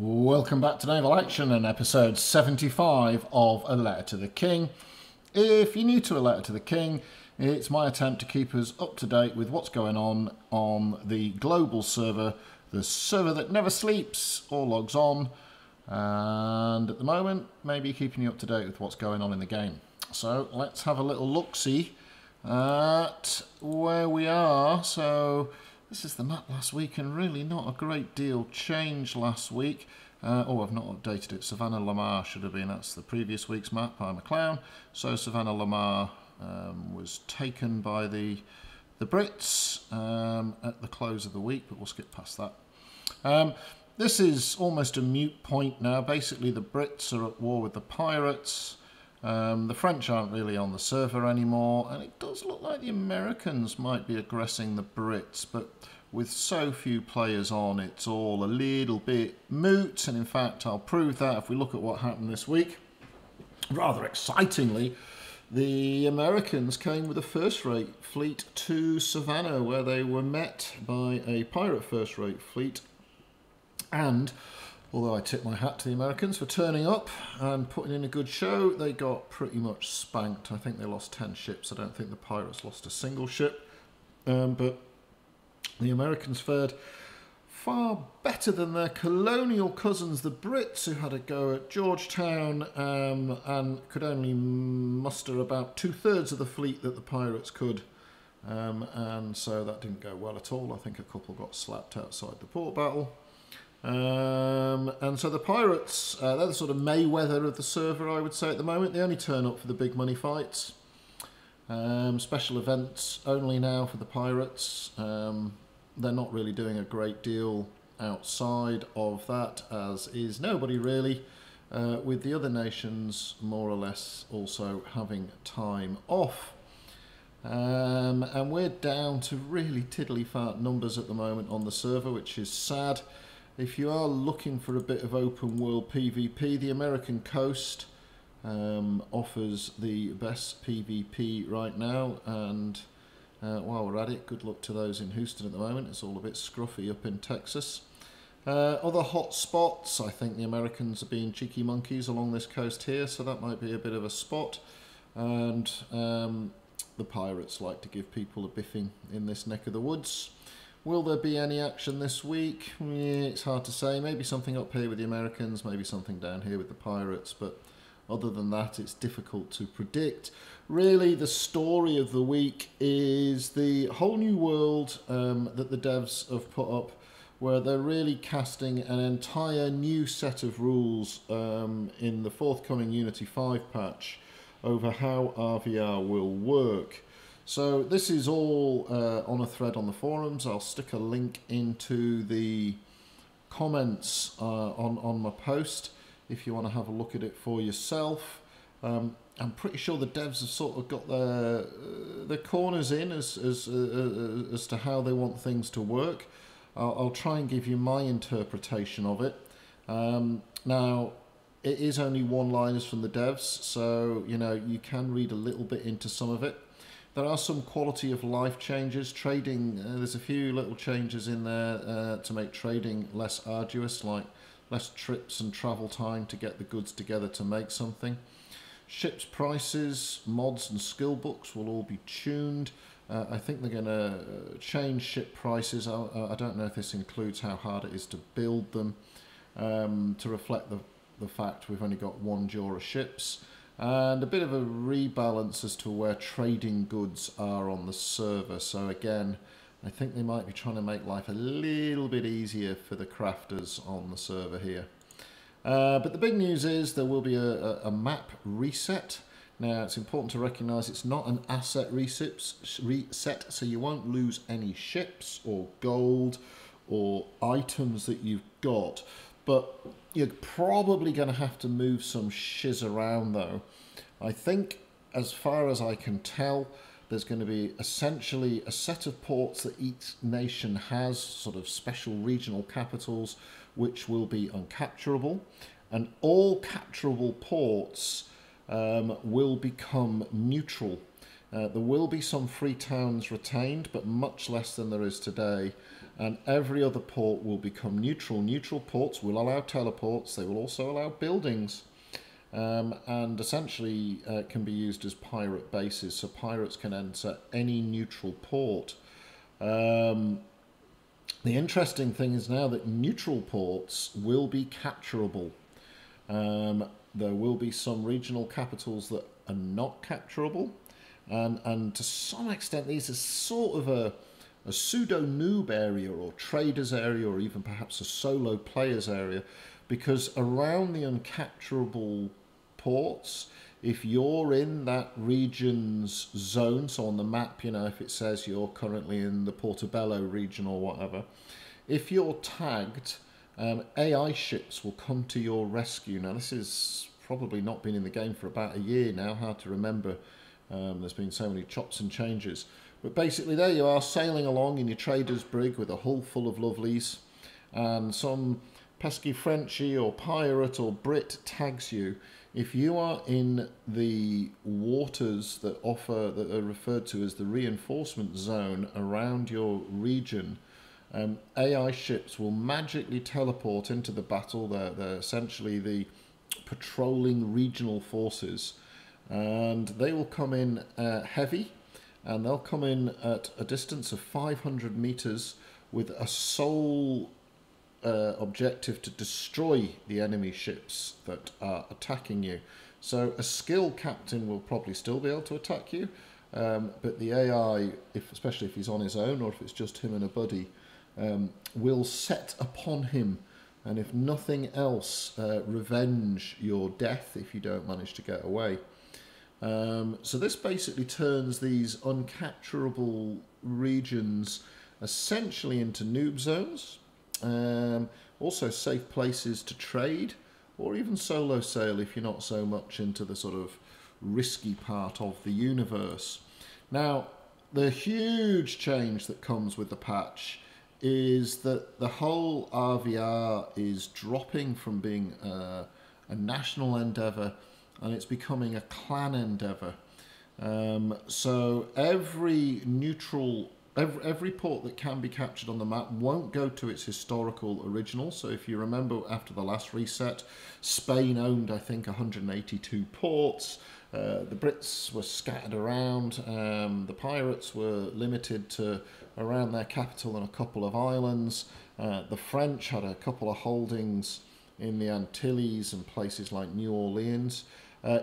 Welcome back to Naval Action and episode 75 of A Letter to the King. If you're new to A Letter to the King, it's my attempt to keep us up to date with what's going on the global server, the server that never sleeps or logs on, and at the moment, maybe keeping you up to date with what's going on in the game. So let's have a little look-see at where we are. So this is the map last week, and really not a great deal changed last week. Oh, I've not updated it. Savannah Lamar should have been. That's the previous week's map. I'm a clown. So Savannah Lamar was taken by the Brits at the close of the week, but we'll skip past that. This is almost a moot point now. Basically, the Brits are at war with the pirates. The French aren't really on the server anymore, and it does look like the Americans might be aggressing the Brits, but with so few players on, it's all a little bit moot, and in fact, I'll prove that if we look at what happened this week. Rather excitingly, the Americans came with a first-rate fleet to Savannah, where they were met by a pirate first-rate fleet, and although I tip my hat to the Americans for turning up and putting in a good show, they got pretty much spanked. I think they lost 10 ships. I don't think the pirates lost a single ship. But the Americans fared far better than their colonial cousins, the Brits, who had a go at Georgetown and could only muster about 2/3 of the fleet that the pirates could. And so that didn't go well at all. I think a couple got slapped outside the port battle. And so the pirates, they're the sort of Mayweather of the server, I would say, at the moment. They only turn up for the big money fights. Special events only now for the pirates. They're not really doing a great deal outside of that, as is nobody really, with the other nations more or less also having time off. And we're down to really tiddly-fat numbers at the moment on the server, which is sad. If you are looking for a bit of open world PvP, the American coast offers the best PvP right now, and while we're at it, good luck to those in Houston at the moment. It's all a bit scruffy up in Texas. Other hot spots, I think the Americans are being cheeky monkeys along this coast here, so that might be a bit of a spot. And the pirates like to give people a biffing in this neck of the woods. Will there be any action this week? Yeah, it's hard to say. Maybe something up here with the Americans, maybe something down here with the pirates, but other than that, it's difficult to predict. Really, the story of the week is the whole new world that the devs have put up, where they're really casting an entire new set of rules in the forthcoming Unity 5 patch over how RVR will work. So this is all on a thread on the forums. I'll stick a link into the comments on my post if you want to have a look at it for yourself. I'm pretty sure the devs have sort of got their corners in as to how they want things to work. I'll try and give you my interpretation of it. Now, it is only one-liners from the devs, so you know you can read a little bit into some of it. There are some quality of life changes. Trading, there's a few little changes in there to make trading less arduous, like less trips and travel time to get the goods together to make something. Ships prices, mods and skill books will all be tuned. I think they're going to change ship prices. I don't know if this includes how hard it is to build them to reflect the fact we've only got one Jura ships. And a bit of a rebalance as to where trading goods are on the server. So again, I think they might be trying to make life a little bit easier for the crafters on the server here. But the big news is there will be a map reset. Now, it's important to recognise it's not an asset reset, so you won't lose any ships or gold or items that you've got. But you're probably going to have to move some shiz around, though. I think, as far as I can tell, there's going to be essentially a set of ports that each nation has, sort of special regional capitals, which will be uncapturable. And all capturable ports will become neutral. There will be some free towns retained, but much less than there is today. and every other port will become neutral. Neutral ports will allow teleports. They will also allow buildings, and essentially can be used as pirate bases. So pirates can enter any neutral port. The interesting thing is now that neutral ports will be capturable. There will be some regional capitals that are not capturable, and to some extent these are sort of a pseudo-noob area or traders area, or even perhaps a solo players area, because around the uncapturable ports, if you're in that region's zone, so on the map, you know, if it says you're currently in the Portobello region or whatever, if you're tagged, AI ships will come to your rescue. Now, this has probably not been in the game for about a year now, hard to remember. There's been so many chops and changes. But basically there you are, sailing along in your trader's brig with a hull full of lovelies, and some pesky Frenchie or pirate or Brit tags you. If you are in the waters that are referred to as the reinforcement zone around your region, AI ships will magically teleport into the battle. They're essentially the patrolling regional forces, and they will come in heavy, and they'll come in at a distance of 500 meters with a sole objective to destroy the enemy ships that are attacking you. So a skilled captain will probably still be able to attack you, but the AI, especially if he's on his own or if it's just him and a buddy, will set upon him, and if nothing else, revenge your death if you don't manage to get away. So this basically turns these uncapturable regions essentially into noob zones. Also safe places to trade, or even solo sail if you're not so much into the sort of risky part of the universe. Now, the huge change that comes with the patch is that the whole RVR is dropping from being a national endeavour, and it's becoming a clan endeavour. So every port that can be captured on the map won't go to its historical original. So if you remember, after the last reset, Spain owned, I think, 182 ports. The Brits were scattered around. The pirates were limited to around their capital and a couple of islands. The French had a couple of holdings in the Antilles and places like New Orleans.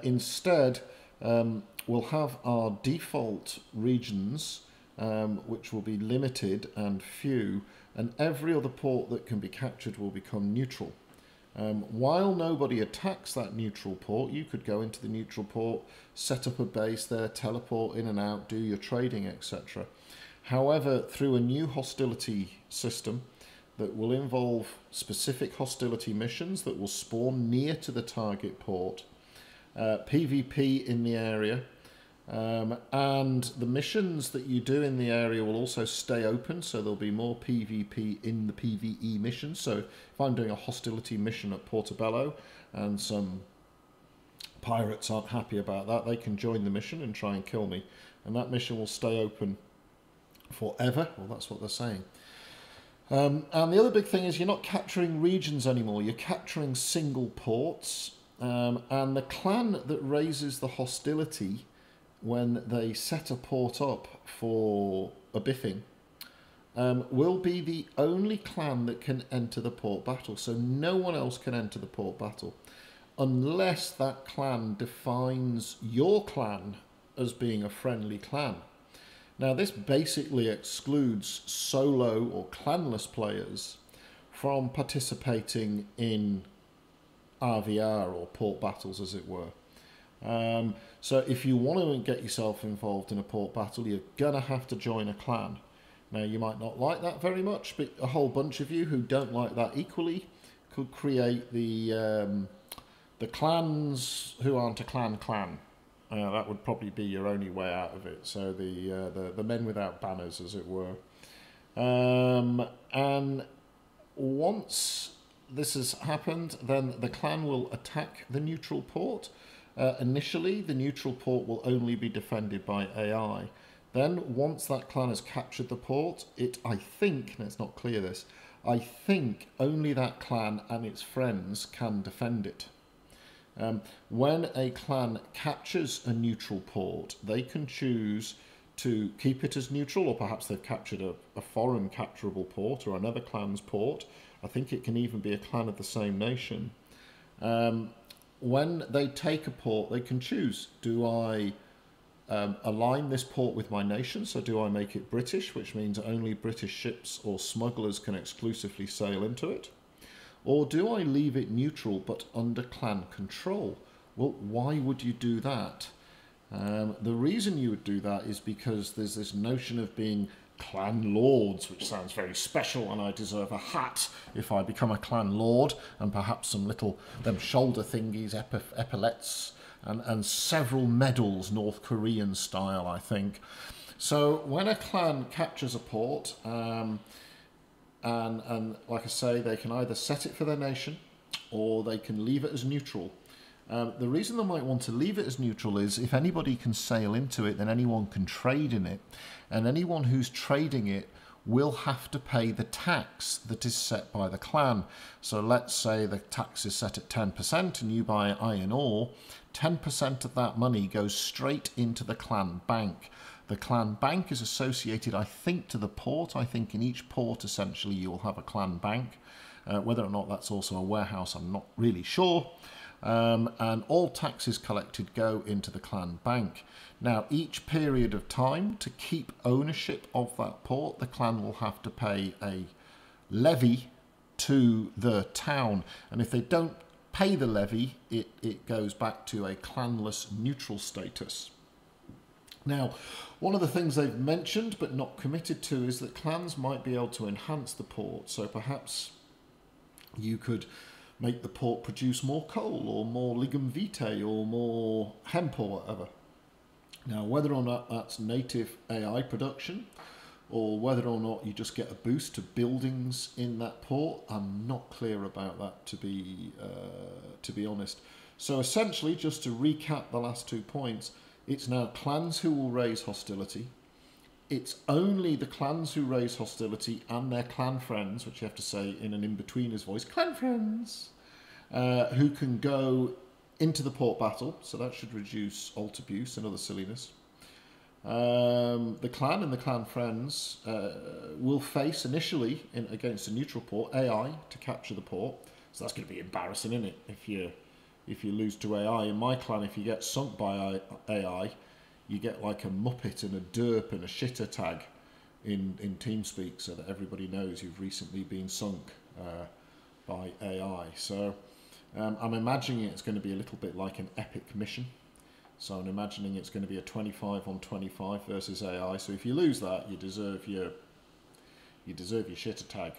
Instead, we'll have our default regions, which will be limited and few, and every other port that can be captured will become neutral. While nobody attacks that neutral port, you could go into the neutral port, set up a base there, teleport in and out, do your trading, etc. However, through a new hostility system that will involve specific hostility missions that will spawn near to the target port, PvP in the area, and the missions that you do in the area will also stay open, so there'll be more PvP in the PvE missions. So if I'm doing a hostility mission at Portobello and some pirates aren't happy about that, they can join the mission and try and kill me, and that mission will stay open forever. Well, that's what they're saying. And the other big thing is you're not capturing regions anymore, you're capturing single ports, and the clan that raises the hostility when they set a port up for a biffing will be the only clan that can enter the port battle. So no one else can enter the port battle unless that clan defines your clan as being a friendly clan. Now, this basically excludes solo or clanless players from participating in RVR or port battles, as it were. So if you want to get yourself involved in a port battle, you're gonna have to join a clan. Now, you might not like that very much, but a whole bunch of you who don't like that equally could create the clans who aren't a clan. That would probably be your only way out of it. So the men without banners, as it were. And once this has happened, then the clan will attack the neutral port. Initially, the neutral port will only be defended by AI. Then once that clan has captured the port, I think, and it's not clear this, I think only that clan and its friends can defend it. When a clan captures a neutral port, they can choose to keep it as neutral, or perhaps they've captured a foreign capturable port or another clan's port. I think it can even be a clan of the same nation. When they take a port, they can choose, do I align this port with my nation? So do I make it British, which means only British ships or smugglers can exclusively sail into it? Or do I leave it neutral but under clan control? Well, why would you do that? The reason you would do that is because there's this notion of being clan lords, which sounds very special, and I deserve a hat if I become a clan lord, and perhaps some little them shoulder thingies, epaulets, and several medals, North Korean style, I think. So when a clan captures a port, and like I say, they can either set it for their nation or they can leave it as neutral. The reason they might want to leave it as neutral is if anybody can sail into it, then anyone can trade in it. And anyone who's trading it will have to pay the tax that is set by the clan. So let's say the tax is set at 10% and you buy iron ore, 10% of that money goes straight into the clan bank. The clan bank is associated, I think, to the port. I think in each port, essentially, you will have a clan bank. Whether or not that's also a warehouse, I'm not really sure. And all taxes collected go into the clan bank. Now, each period of time, to keep ownership of that port, the clan will have to pay a levy to the town. And if they don't pay the levy, it goes back to a clanless neutral status. Now, one of the things they've mentioned but not committed to is that clans might be able to enhance the port. So perhaps you could make the port produce more coal or more ligum vitae or more hemp or whatever. Now, whether or not that's native AI production or whether or not you just get a boost to buildings in that port, I'm not clear about that, to be honest. So essentially, just to recap the last 2 points, it's now clans who will raise hostility. It's only the clans who raise hostility and their clan friends, which you have to say in an in-betweener's voice, clan friends, who can go into the port battle. So that should reduce alt abuse and other silliness. The clan and the clan friends will face initially against a neutral port AI to capture the port. So that's going to be embarrassing, isn't it? If you lose to AI. In my clan, if you get sunk by AI, you get like a Muppet and a derp and a shitter tag in TeamSpeak so that everybody knows you've recently been sunk by AI. So I'm imagining it's going to be a little bit like an epic mission. So I'm imagining it's going to be a 25 on 25 versus AI. So if you lose that, you deserve your shitter tag.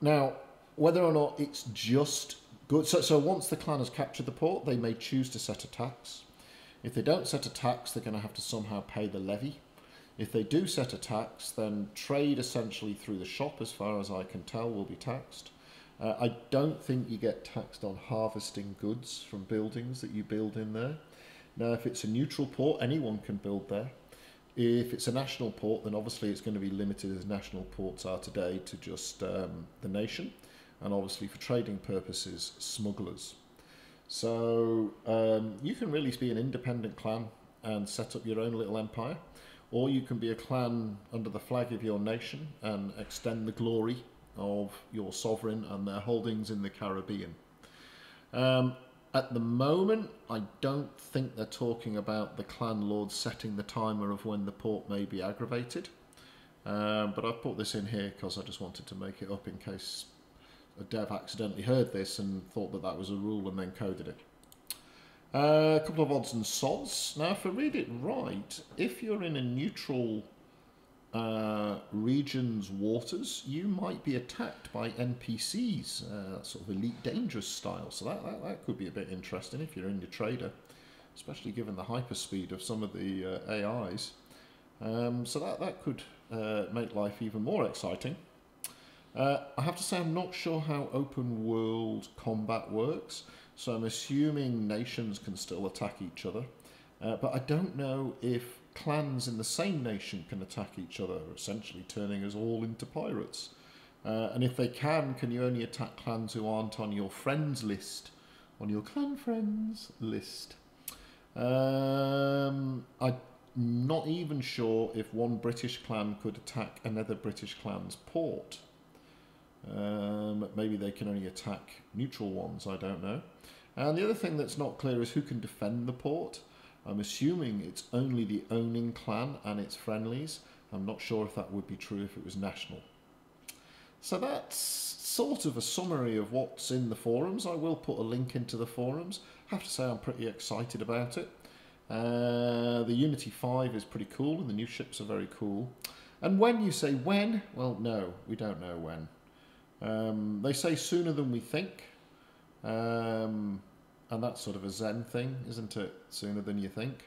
Now, whether or not it's just good. So once the clan has captured the port, they may choose to set a tax. If they don't set a tax, they're going to have to somehow pay the levy. If they do set a tax, then trade essentially through the shop, as far as I can tell, will be taxed. I don't think you get taxed on harvesting goods from buildings that you build in there. Now, if it's a neutral port, anyone can build there. If it's a national port, then obviously it's going to be limited, as national ports are today, to just the nation. And obviously for trading purposes, smugglers. So you can really be an independent clan and set up your own little empire, or you can be a clan under the flag of your nation and extend the glory of your sovereign and their holdings in the Caribbean. At the moment, I don't think they're talking about the clan lords setting the timer of when the port may be aggravated. But I've put this in here because I just wanted to make it up in case a dev accidentally heard this and thought that that was a rule and then coded it. A couple of odds and sods. Now, if I read it right, if you're in a neutral region's waters, you might be attacked by NPCs, sort of elite dangerous style. So that could be a bit interesting if you're in your trader, especially given the hyperspeed of some of the AIs. So that could make life even more exciting. I have to say I'm not sure how open world combat works, so I'm assuming nations can still attack each other. But I don't know if clans in the same nation can attack each other, essentially turning us all into pirates. And if they can you only attack clans who aren't on your friends list, on your clan friends list? I'm not even sure if one British clan could attack another British clan's port. Maybe they can only attack neutral ones, I don't know. And the other thing that's not clear is who can defend the port. I'm assuming it's only the owning clan and its friendlies. I'm not sure if that would be true if it was national. So that's sort of a summary of what's in the forums. I will put a link into the forums. I have to say I'm pretty excited about it. The Unity 5 is pretty cool and the new ships are very cool. And when you say when, well, no, we don't know when. They say sooner than we think. And that's sort of a Zen thing, isn't it? Sooner than you think.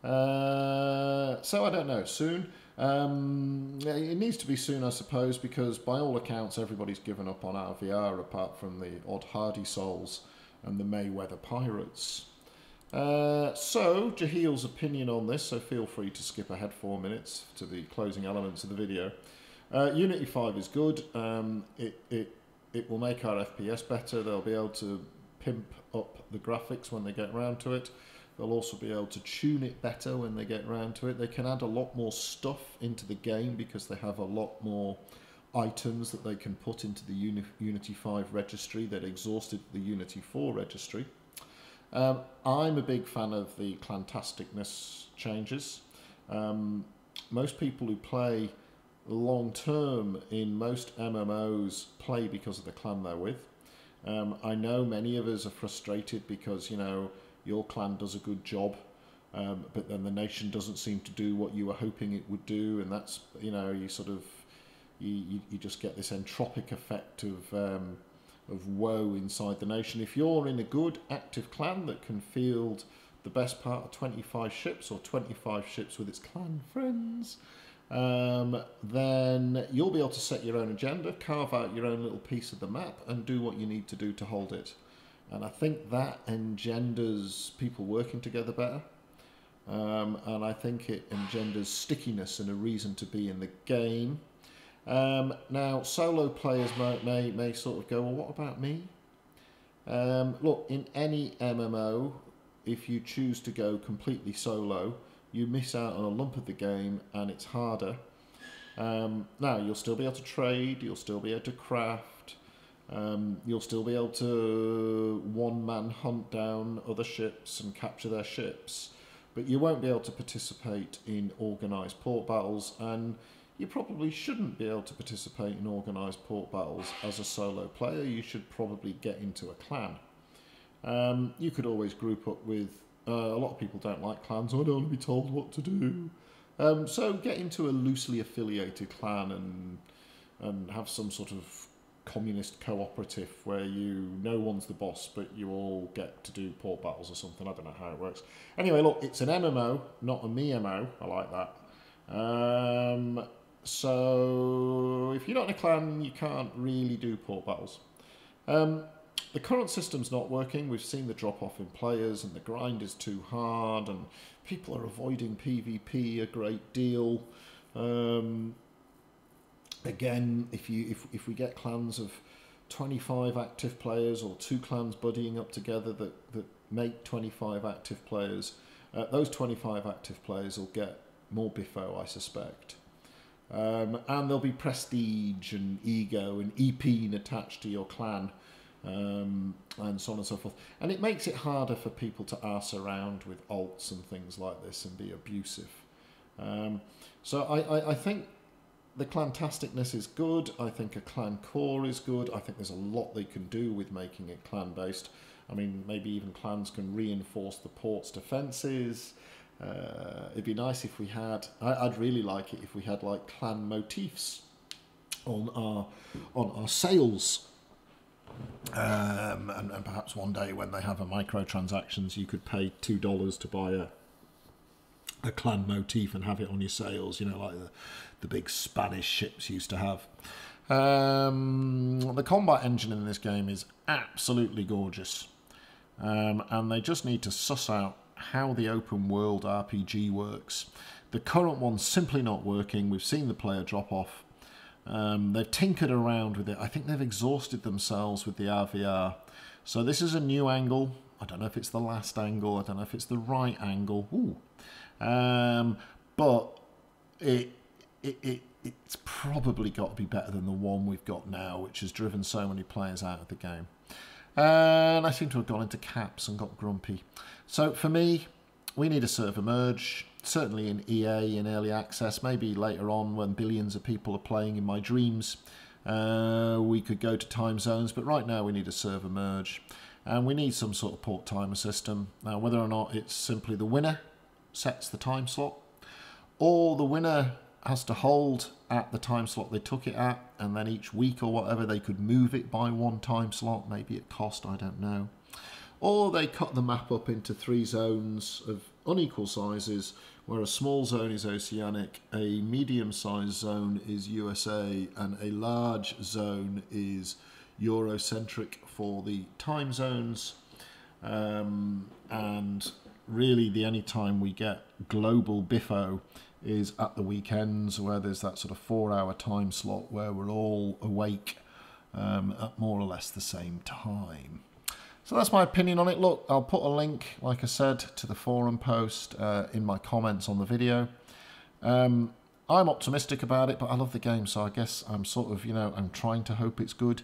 So I don't know, soon. It needs to be soon, I suppose, because by all accounts everybody's given up on RVR apart from the odd hardy souls and the Mayweather pirates. So Jeheil's opinion on this, so feel free to skip ahead 4 minutes to the closing elements of the video. Unity 5 is good. It will make our FPS better. They'll be able to pimp up the graphics when they get around to it. They'll also be able to tune it better when they get around to it. They can add a lot more stuff into the game because they have a lot more items that they can put into the Unity 5 registry that exhausted the Unity 4 registry. I'm a big fan of the clantasticness changes. Most people who play long term in most MMOs play because of the clan they're with. I know many of us are frustrated because, you know, your clan does a good job, but then the nation doesn't seem to do what you were hoping it would do, and that's, you know, you sort of, you just get this entropic effect of woe inside the nation. If you're in a good active clan that can field the best part of 25 ships or 25 ships with its clan friends, then you'll be able to set your own agenda, carve out your own little piece of the map and do what you need to do to hold it. And I think that engenders people working together better. And I think it engenders stickiness and a reason to be in the game. Now, solo players may sort of go, well, what about me? Look, in any MMO, if you choose to go completely solo, you miss out on a lump of the game and it's harder. Now, you'll still be able to trade, you'll still be able to craft, you'll still be able to one-man hunt down other ships and capture their ships, but you won't be able to participate in organised port battles, and you probably shouldn't be able to participate in organised port battles as a solo player. You should probably get into a clan. You could always group up with, a lot of people don't like clans, I don't want to be told what to do. So get into a loosely affiliated clan and have some sort of communist cooperative where no one's the boss, but you all get to do port battles or something. I don't know how it works. Anyway, look, it's an MMO, not a MMO. I like that. So if you're not in a clan, you can't really do port battles. The current system's not working. We've seen the drop-off in players and the grind is too hard and people are avoiding PvP a great deal. Again, if we get clans of 25 active players or 2 clans buddying up together that make 25 active players, those 25 active players will get more biffo, I suspect. And there'll be prestige and ego and EP attached to your clan, and so on and so forth. And it makes it harder for people to arse around with alts and things like this and be abusive. So I think the clantasticness is good. I think a clan core is good. I think there's a lot they can do with making it clan-based. I mean, maybe even clans can reinforce the port's defences. It'd be nice if we had, I'd really like it if we had like clan motifs on our sails. And perhaps one day when they have a microtransactions, you could pay $2 to buy a clan motif and have it on your sails, you know, like the big Spanish ships used to have. The combat engine in this game is absolutely gorgeous. And they just need to suss out how the open world RPG works. The current one's simply not working. We've seen the player drop off. They've tinkered around with it. I think they've exhausted themselves with the RVR. So this is a new angle. I don't know if it's the last angle. I don't know if it's the right angle. Ooh. But it's probably got to be better than the one we've got now, which has driven so many players out of the game. And I seem to have gone into caps and got grumpy. So for me, we need a server merge. Certainly in EA, in early access, maybe later on when billions of people are playing in my dreams, we could go to time zones. But right now we need a server merge. And we need some sort of port timer system. Now, whether or not it's simply the winner sets the time slot, or the winner has to hold at the time slot they took it at, and then each week or whatever they could move it by one time slot, maybe at cost, I don't know. Or they cut the map up into 3 zones of unequal sizes, where a small zone is Oceanic, a medium-sized zone is USA, and a large zone is Eurocentric for the time zones. And really the only time we get global biffo is at the weekends, where there's that sort of 4-hour time slot where we're all awake at more or less the same time. So that's my opinion on it. Look, I'll put a link, like I said, to the forum post in my comments on the video. I'm optimistic about it, but I love the game, so I guess I'm sort of, I'm trying to hope it's good.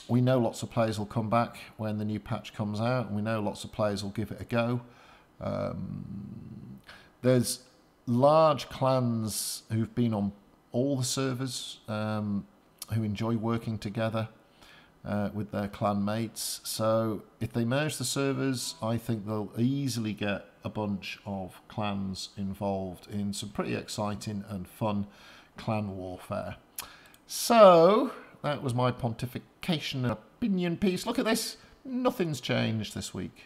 We know lots of players will come back when the new patch comes out, and we know lots of players will give it a go. There's large clans who've been on all the servers, who enjoy working together with their clan mates. So if they merge the servers, I think they'll easily get a bunch of clans involved in some pretty exciting and fun clan warfare. So that was my pontification and opinion piece. Look at this. Nothing's changed this week.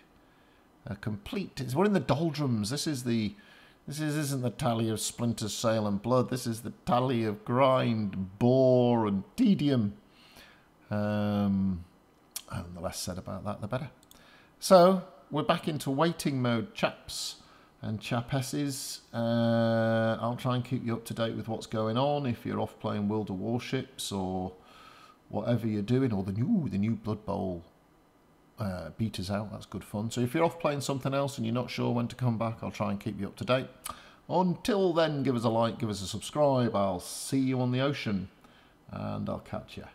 We're in the doldrums. This isn't the tally of splinters, sail and blood. This is the tally of grind, bore and tedium. And the less said about that, the better. So we're back into waiting mode, chaps and chapesses. I'll try and keep you up to date with what's going on. If you're off playing World of Warships or whatever you're doing, or the new Blood Bowl beta's out, that's good fun. So if you're off playing something else and you're not sure when to come back, I'll try and keep you up to date. Until then, give us a like, give us a subscribe. I'll see you on the ocean, and I'll catch you.